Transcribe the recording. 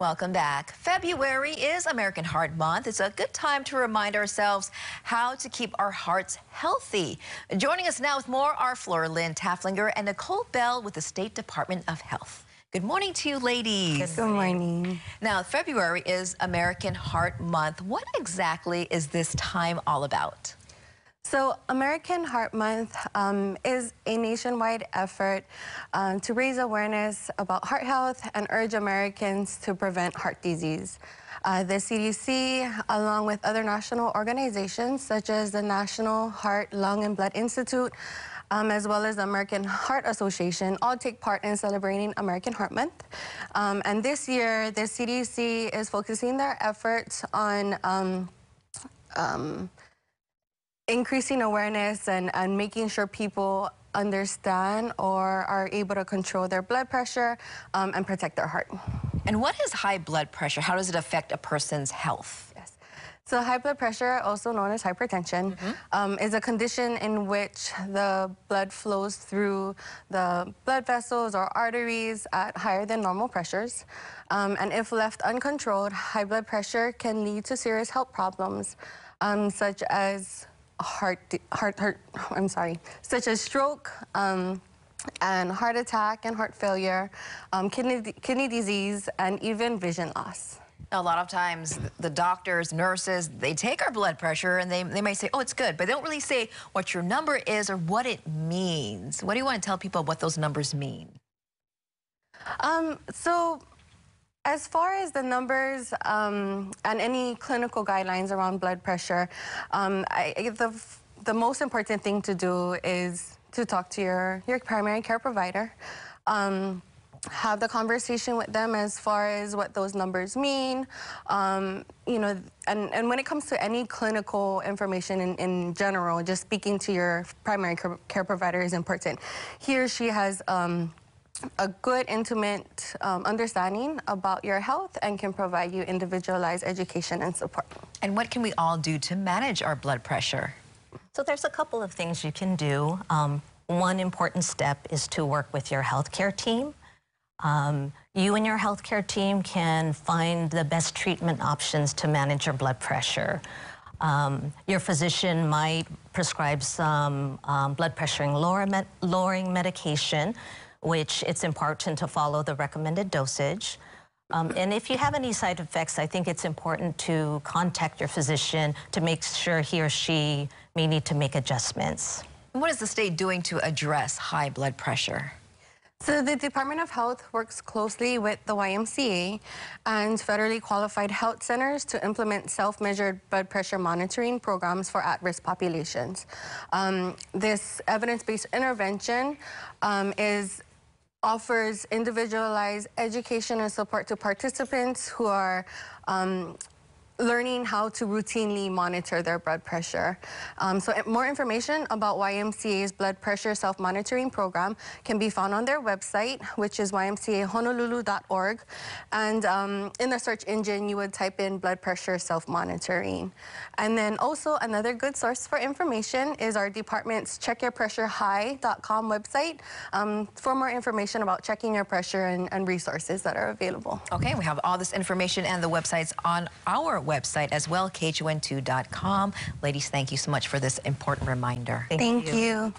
Welcome back. February is American Heart Month. It's a good time to remind ourselves how to keep our hearts healthy. Joining us now with more are Flora Lynn Tafflinger and Nicole Bell with the State Department of Health. Good morning to you, ladies. Good morning. Now, February is American Heart Month. What exactly is this time all about? So American Heart Month is a nationwide effort to raise awareness about heart health and urge Americans to prevent heart disease. The CDC, along with other national organizations such as the National Heart, Lung, and Blood Institute, as well as the American Heart Association, all take part in celebrating American Heart Month. And this year, the CDC is focusing their efforts on increasing awareness and making sure people understand or are able to control their blood pressure and protect their heart. And what is high blood pressure? How does it affect a person's health? Yes. So high blood pressure, also known as hypertension, is a condition in which the blood flows through the blood vessels or arteries at higher than normal pressures. And if left uncontrolled, high blood pressure can lead to serious health problems, such as such as stroke and heart attack and heart failure, kidney disease, and even vision loss. A lot of times the doctors, nurses, they take our blood pressure and they may say, oh, it's good, but they don't really say what your number is or what it means. What do you want to tell people what those numbers mean? As far as the numbers and any clinical guidelines around blood pressure, the most important thing to do is to talk to your primary care provider. Have the conversation with them as far as what those numbers mean. You know, and when it comes to any clinical information in general, just speaking to your primary care provider is important. He or she has a good, intimate understanding about your health and can provide you individualized education and support. And what can we all do to manage our blood pressure? So there's a couple of things you can do. One important step is to work with your healthcare team. You and your healthcare team can find the best treatment options to manage your blood pressure. Your physician might prescribe some blood pressure lowering medication, which it's important to follow the recommended dosage. And if you have any side effects, I think it's important to contact your physician to make sure he or she may need to make adjustments. What is the state doing to address high blood pressure? So the Department of Health works closely with the YMCA and federally qualified health centers to implement self-measured blood pressure monitoring programs for at-risk populations. This evidence-based intervention offers individualized education and support to participants who are learning how to routinely monitor their blood pressure. So more information about YMCA's blood pressure self-monitoring program can be found on their website, which is ymcahonolulu.org. And in the search engine, you would type in blood pressure self-monitoring. And then also another good source for information is our department's checkyourpressurehigh.com website for more information about checking your pressure and resources that are available. Okay, we have all this information and the websites on our website as well, KHON2.com. Ladies, thank you so much for this important reminder. Thank you.